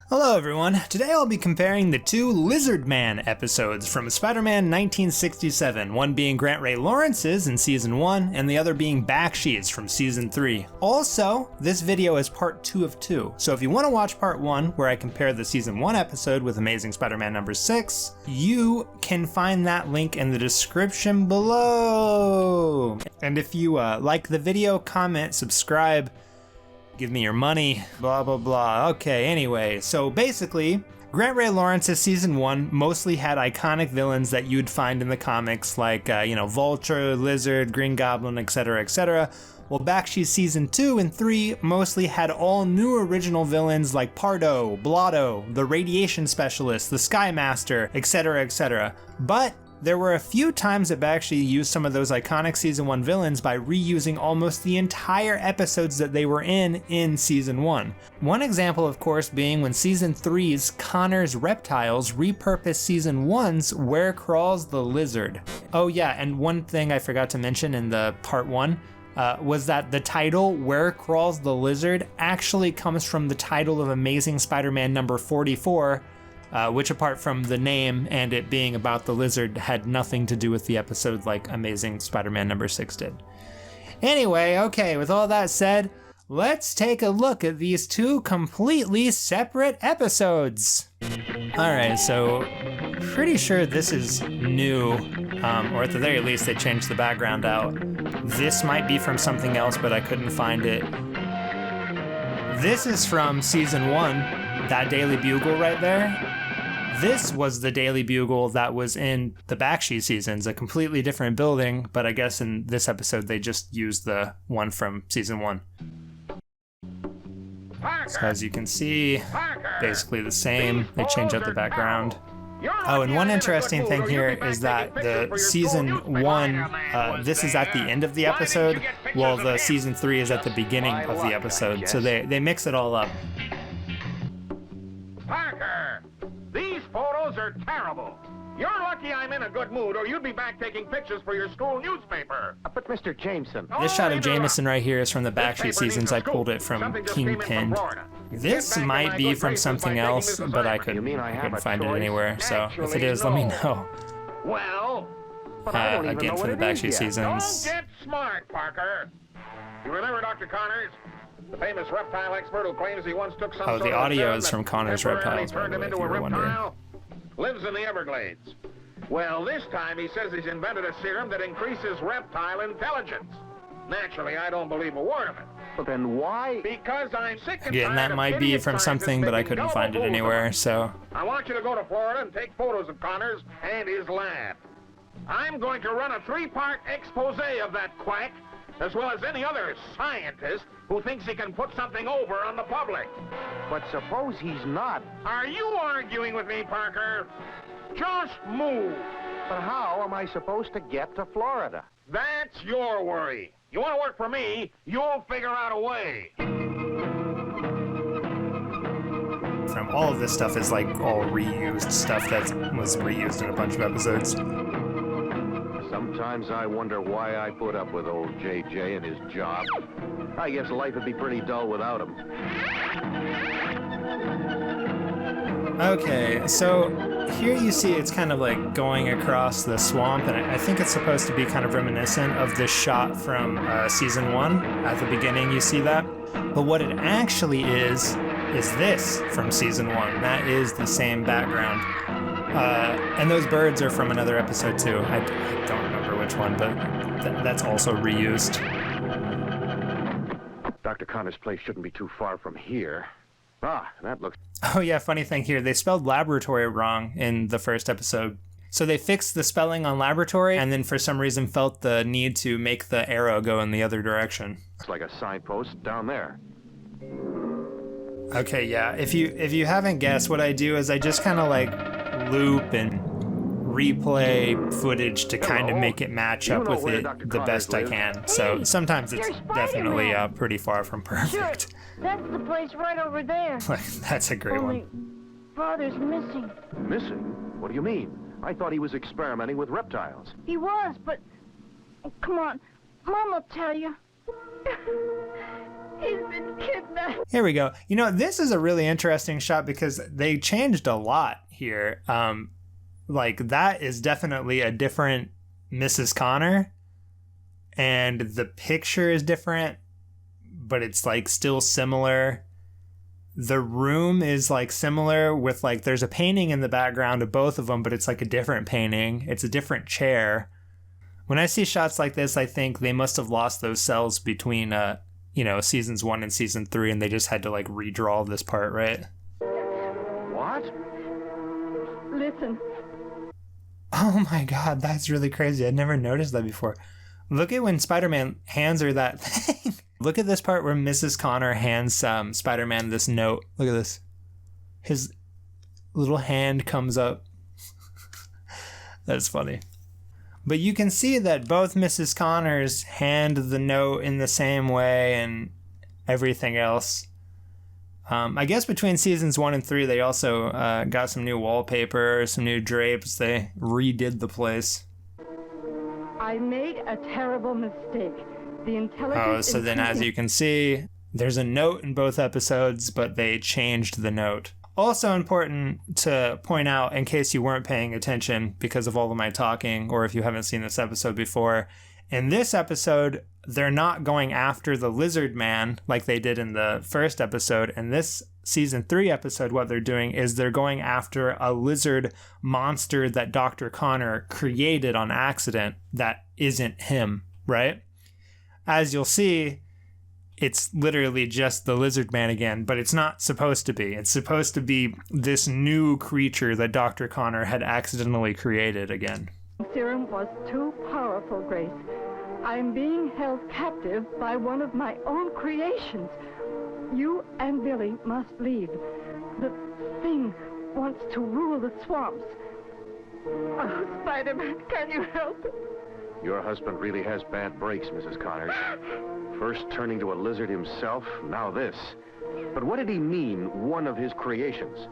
Hello everyone, today I'll be comparing the two Lizard Man episodes from Spider-Man 1967, one being Grantray-Lawrence's in Season 1, and the other being Bakshi's from Season 3. Also, this video is part 2 of 2, so if you want to watch part 1, where I compare the Season 1 episode with Amazing Spider-Man number 6, you can find that link in the description below. And if you like the video, comment, subscribe, give me your money, blah, blah, blah. Okay, anyway, so basically, Grantray-Lawrence's Season 1 mostly had iconic villains that you'd find in the comics, like, Vulture, Lizard, Green Goblin, etc., etc. Well, Bakshi's Season 2 and 3 mostly had all new original villains like Pardo, Blotto, the Radiation Specialist, the Sky Master, etc., etc. But there were a few times that Bakshi used some of those iconic Season 1 villains by reusing almost the entire episodes that they were in Season 1. One example, of course, being when Season 3's Connor's Reptiles repurposed Season 1's Where Crawls the Lizard. Oh yeah, and one thing I forgot to mention in the Part 1 was that the title, Where Crawls the Lizard, actually comes from the title of Amazing Spider-Man number 44, which apart from the name and it being about the lizard had nothing to do with the episode like Amazing Spider-Man number 6 did. Anyway, okay, with all that said, let's take a look at these two completely separate episodes. Alright, so pretty sure this is new, or at the very least they changed the background out. This might be from something else, but I couldn't find it. This is from Season 1, that Daily Bugle right there. This was the Daily Bugle that was in the Bakshi seasons, a completely different building, but I guess in this episode they just used the one from Season 1. So as you can see, basically the same. They change up the background. Oh, and one interesting thing here is that the Season 1, this is at the end of the episode, while the Season 3 is at the beginning of the episode, so they mix it all up. Parker, these photos are terrible. You're lucky I'm in a good mood, or you'd be back taking pictures for your school newspaper. But Mr. Jameson... This shot of Jameson right here is from the Bakshi seasons. I pulled it from Kingpin. This might be from something else, but I couldn't find it anywhere, so if it is, let me know. Well, again, for the Bakshi seasons. Don't get smart, Parker. You remember Dr. Connors? The famous reptile expert who claims he once took some Oh, the audio is from Connor's Reptiles, by the way, if you were wondering. Lives in the Everglades. Well, this time he says he's invented a serum that increases reptile intelligence. Naturally, I don't believe a word of it. But then why? Because I'm sick and Again, that might be from something, but I couldn't find it anywhere, so... I want you to go to Florida and take photos of Connors and his lab. I'm going to run a 3-part expose of that quack, as well as any other scientist who thinks he can put something over on the public. But suppose he's not. Are you arguing with me, Parker? Just move. But how am I supposed to get to Florida? That's your worry. You want to work for me, you'll figure out a way. From all of this stuff is like all reused stuff that was reused in a bunch of episodes. Sometimes I wonder why I put up with old JJ and his job. I guess life would be pretty dull without him. Okay, so here you see it's kind of like going across the swamp, and I think it's supposed to be kind of reminiscent of this shot from Season 1. At the beginning you see that. But what it actually is this from Season 1. That is the same background. And those birds are from another episode too. I don't remember which one, but that's also reused. Dr. Connor's place shouldn't be too far from here. Ah, that looks... Oh yeah, funny thing here, they spelled laboratory wrong in the first episode. So they fixed the spelling on laboratory, and then for some reason felt the need to make the arrow go in the other direction. It's like a signpost down there. Okay, yeah, if you haven't guessed, what I do is I just kind of like loop and replay footage to kind of make it match up with it the best I can. So sometimes it's definitely pretty far from perfect. That's the place right over there. That's a great one. Father's missing. Missing? What do you mean? I thought he was experimenting with reptiles. He was, but... Oh, come on. Mom will tell you. He's been kidnapped. Here we go. You know, this is a really interesting shot because they changed a lot here. Like, that is definitely a different Mrs. Connor. And the picture is different, but it's, like, still similar. The room is, like, similar with, like, there's a painting in the background of both of them, but it's, like, a different painting. It's a different chair. When I see shots like this, I think they must have lost those cells between, seasons 1 and season 3, and they just had to, like, redraw this part, right? What? Listen. Oh my god, that's really crazy. I'd never noticed that before. Look at when Spider-Man hands her that thing. Look at this part where Mrs. Connor hands Spider-Man this note. Look at this. His little hand comes up. That's funny. But you can see that both Mrs. Connors hand the note in the same way and everything else. I guess between seasons 1 and 3, they also got some new wallpaper, some new drapes. They redid the place. I made a terrible mistake. The intelligence. Oh, so then as you can see, there's a note in both episodes, but they changed the note. Also important to point out, in case you weren't paying attention because of all of my talking, or if you haven't seen this episode before, in this episode, they're not going after the lizard man like they did in the first episode. In this season 3 episode, what they're doing is they're going after a lizard monster that Dr. Connor created on accident that isn't him, right? As you'll see, it's literally just the lizard man again, but it's not supposed to be. It's supposed to be this new creature that Dr. Connor had accidentally created again. Serum was too powerful, Grace. I'm being held captive by one of my own creations. You and Billy must leave. The thing wants to rule the swamps. Oh, Spider-Man, can you help? Your husband really has bad breaks, Mrs. Connors. First turning to a lizard himself, now this. But what did he mean, one of his creations?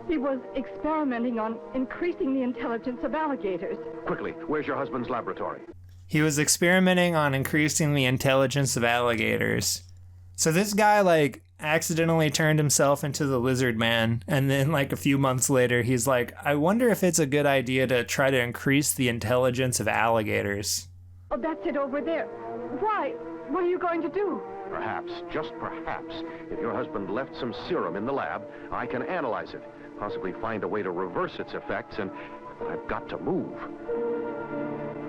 He was experimenting on increasing the intelligence of alligators. Quickly, where's your husband's laboratory? He was experimenting on increasing the intelligence of alligators. So this guy, like, accidentally turned himself into the lizard man, and then, like, a few months later, he's like, I wonder if it's a good idea to try to increase the intelligence of alligators. Oh, that's it over there. Why? What are you going to do? Perhaps, just perhaps, if your husband left some serum in the lab, I can analyze it, possibly find a way to reverse its effects, and I've got to move.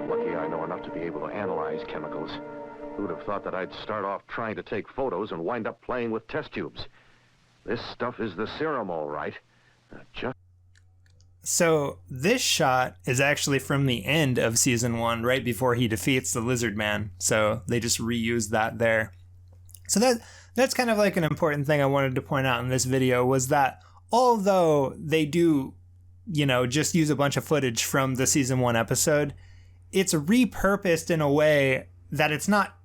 Lucky I know enough to be able to analyze chemicals. Who'd have thought that I'd start off trying to take photos and wind up playing with test tubes? This stuff is the serum, all right. So this shot is actually from the end of season 1, right before he defeats the lizard man. So they just reused that there. So that's kind of like an important thing I wanted to point out in this video, was that although they do, just use a bunch of footage from the season 1 episode, it's repurposed in a way that it's not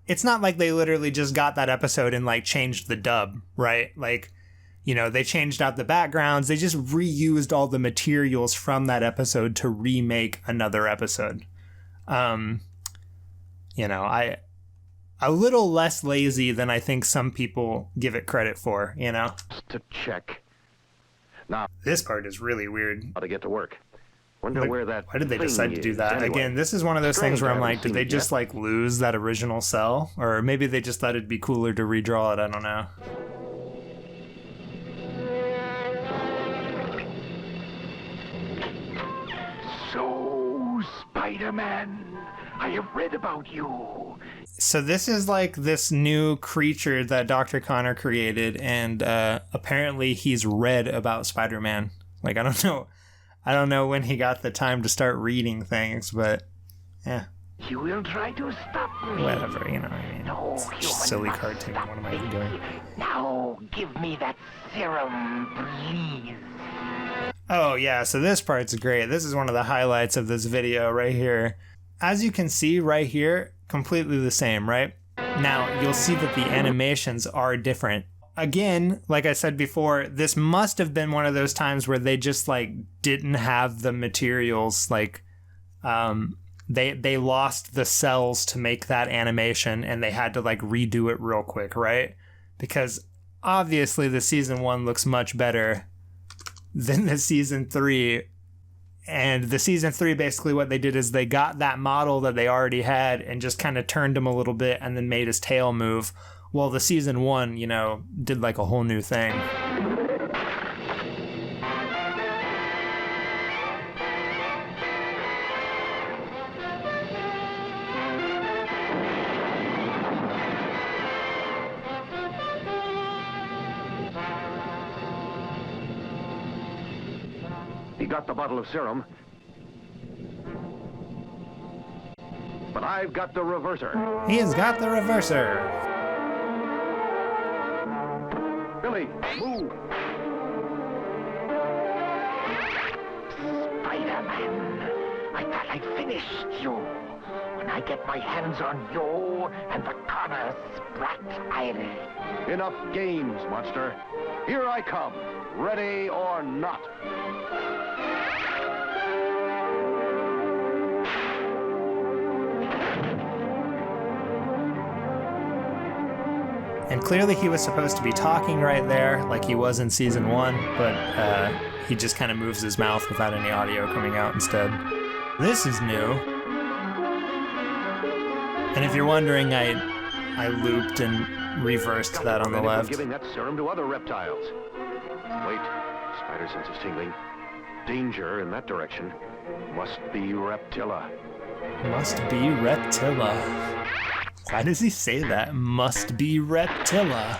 like they literally just got that episode and, like, changed the dub, right? Like, they changed out the backgrounds. They just reused all the materials from that episode to remake another episode. A little less lazy than I think some people give it credit for, To check. Now, this part is really weird. how to get to work. Wonder where that Why did they thing decide to do is, that? anyway. Again, this is one of those Strange things where I I'm haven't like, did seen they it just, yet. like, lose that original cell? Or maybe they just thought it'd be cooler to redraw it, I don't know. So, Spider-Man, I have read about you. So this is like this new creature that Dr. Connor created, and apparently he's read about Spider-Man. Like, I don't know when he got the time to start reading things, but yeah, You will try to stop me. whatever, I mean, No, it's just human silly must cartoon. stop What am I me. doing? Now, give me that serum, please. Oh yeah, so this part's great. This is one of the highlights of this video right here. As you can see right here, completely the same, right? Now, you'll see that the animations are different. Again, like I said before, this must have been one of those times where they just, like, didn't have the materials, like, they lost the cells to make that animation, and they had to, like, redo it real quick, right? because obviously the season 1 looks much better than the season 3. And the season 3, basically what they did is they got that model that they already had and just kind of turned him a little bit and then made his tail move. Well, the season 1, did like a whole new thing. He got the bottle of serum. But I've got the reverser. He's got the reverser. Billy, move! Spider-Man, I thought I'd finished you. When I get my hands on you and the Connors brat, I'll... Enough games, monster. Here I come, ready or not. And clearly he was supposed to be talking right there, like he was in season 1, but he just kind of moves his mouth without any audio coming out instead. This is new. And if you're wondering, I looped and reversed that on the left. Giving that serum to other reptiles. Wait, spider sense is tingling. Danger in that direction. Must be Reptilla. Must be Reptilla. Why does he say that? Must be Reptilla.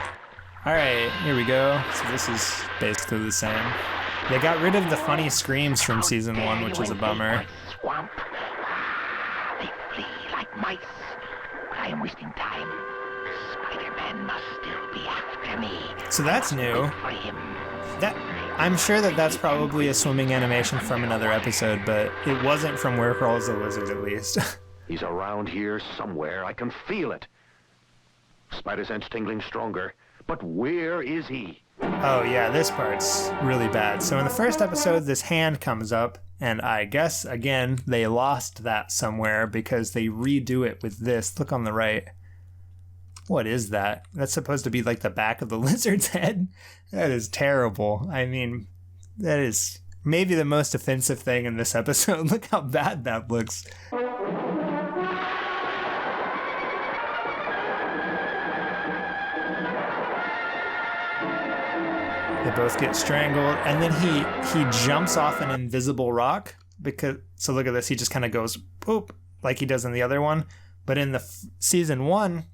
Alright, here we go. So this is basically the same. They got rid of the funny screams from season 1, which is a bummer. Swamp. They flee like mice. But I am wasting time. Spider-Man must still be after me. So that's new. For him. I'm sure that's probably a swimming animation from another episode, but it wasn't from Where Crawls the Lizard, at least. He's around here somewhere. I can feel it. Spider sense tingling stronger. But where is he? Oh yeah, this part's really bad. So in the first episode, this hand comes up, and I guess, again, they lost that somewhere because they redo it with this. Look on the right. What is that? That's supposed to be like the back of the lizard's head? That is terrible. I mean, that is maybe the most offensive thing in this episode. Look how bad that looks. They both get strangled, and then he jumps off an invisible rock so look at this, he just kind of goes poop like he does in the other one, but in the season 1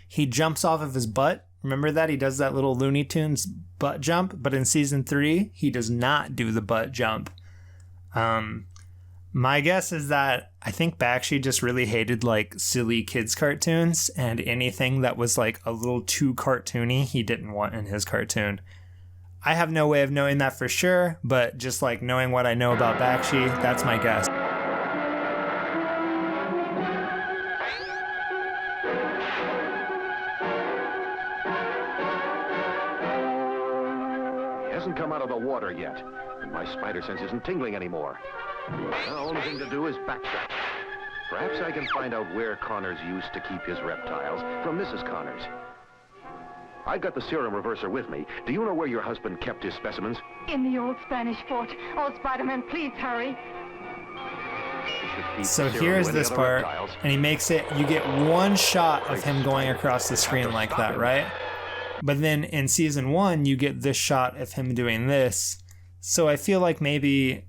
he jumps off of his butt. Remember that? He does that little Looney Tunes butt jump, but in season 3 he does not do the butt jump. My guess is that I think Bakshi just really hated like silly kids cartoons, and anything that was like a little too cartoony he didn't want in his cartoon. I have no way of knowing that for sure, but just like knowing what I know about Bakshi, that's my guess. He hasn't come out of the water yet, and my spider sense isn't tingling anymore. The only thing to do is backtrack. Perhaps I can find out where Connors used to keep his reptiles from Mrs. Connors. I got the serum reverser with me. Do you know where your husband kept his specimens? In the old Spanish fort. Oh, Spider-Man, please hurry. So here's this part, and he makes it, you get one shot of him going across the screen like that, right? But then in season 1, you get this shot of him doing this. So I feel like maybe,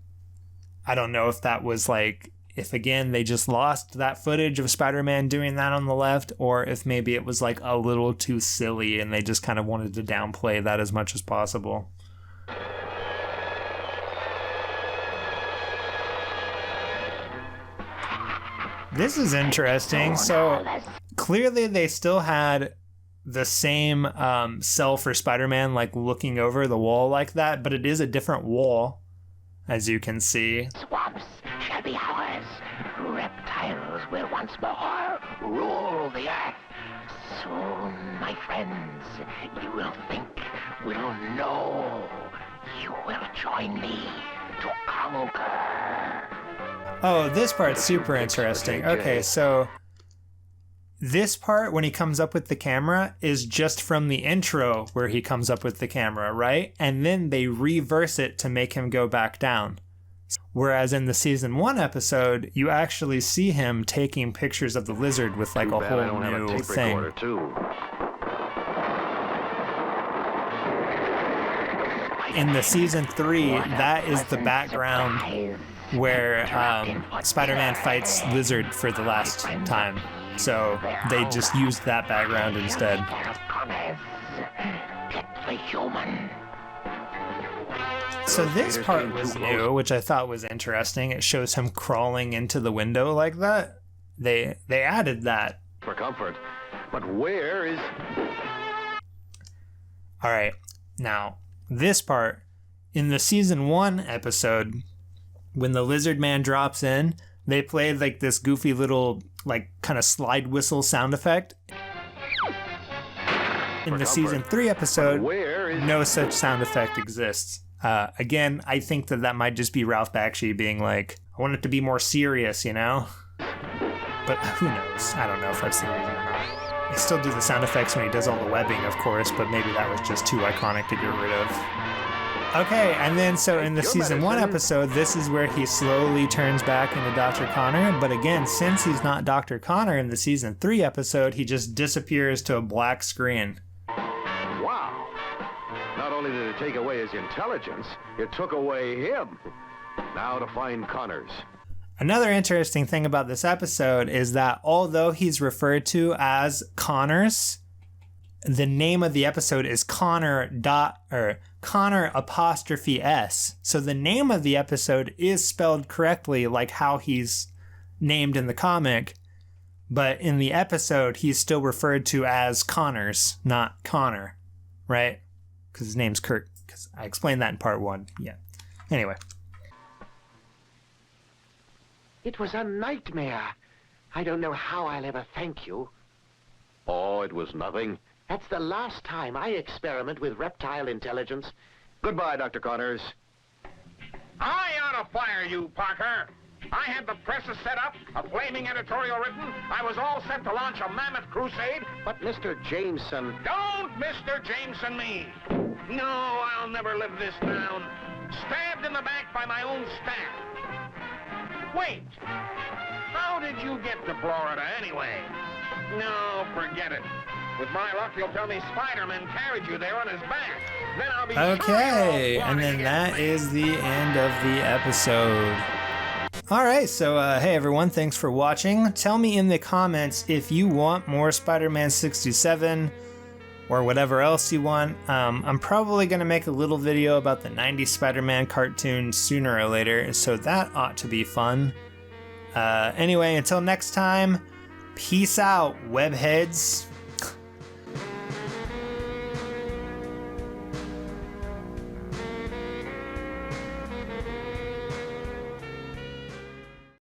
I don't know if that was like, if again they just lost that footage of Spider-Man doing that on the left, or if maybe it was like a little too silly and they just kind of wanted to downplay that as much as possible. This is interesting. So clearly they still had the same cell for Spider-Man, like looking over the wall like that, but it is a different wall, as you can see. Swamps shall be ours. Reptiles will once more rule the earth. Soon, my friends, you will think, will know. You will join me to conquer. Oh, this part's super interesting. Okay, so this part, when he comes up with the camera, is just from the intro where he comes up with the camera, right? And then they reverse it to make him go back down. Whereas in the season 1 episode, you actually see him taking pictures of the lizard with like a whole new thing. In the season 3, that is the background where Spider-Man fights Lizard for the last time. So they just used that background instead. So this part was new, which I thought was interesting. It shows him crawling into the window like that. They added that. For comfort. But where is... All right. Now, this part, in the season 1 episode, when the lizard man drops in, they played like this goofy little like kind of slide whistle sound effect. In the season 3 episode, no such sound effect exists. Again, I think that might just be Ralph Bakshi being like, I want it to be more serious, you know? But who knows? I don't know if that's the reason or not. They still do the sound effects when he does all the webbing, of course, but maybe that was just too iconic to get rid of. Okay, and then so in the season 1 episode, this is where he slowly turns back into Dr. Connor. But again, since he's not Dr. Connor in the season 3 episode, he just disappears to a black screen. Wow. Not only did it take away his intelligence, it took away him. Now to find Connors. Another interesting thing about this episode is that although he's referred to as Connors, the name of the episode is Connor apostrophe S. So the name of the episode is spelled correctly like how he's named in the comic, but in the episode he's still referred to as Connors, not Connor, right? Because his name's Kurt, because I explained that in part 1. Yeah. Anyway. It was a nightmare. I don't know how I'll ever thank you. Oh, it was nothing. That's the last time I experiment with reptile intelligence. Goodbye, Dr. Connors. I ought to fire you, Parker. I had the presses set up, a flaming editorial written. I was all set to launch a mammoth crusade. But Mr. Jameson... Don't Mr. Jameson me. No, I'll never live this down. Stabbed in the back by my own staff. Wait. How did you get to Florida anyway? No, forget it. With my luck, you'll tell me Spider-Man carried you there on his back. Then I'll be okay, and then that is the end of the episode. All right, so hey everyone, thanks for watching. Tell me in the comments if you want more Spider-Man 67 or whatever else you want. I'm probably going to make a little video about the 90s Spider-Man cartoon sooner or later, so that ought to be fun. Anyway, until next time, peace out, webheads.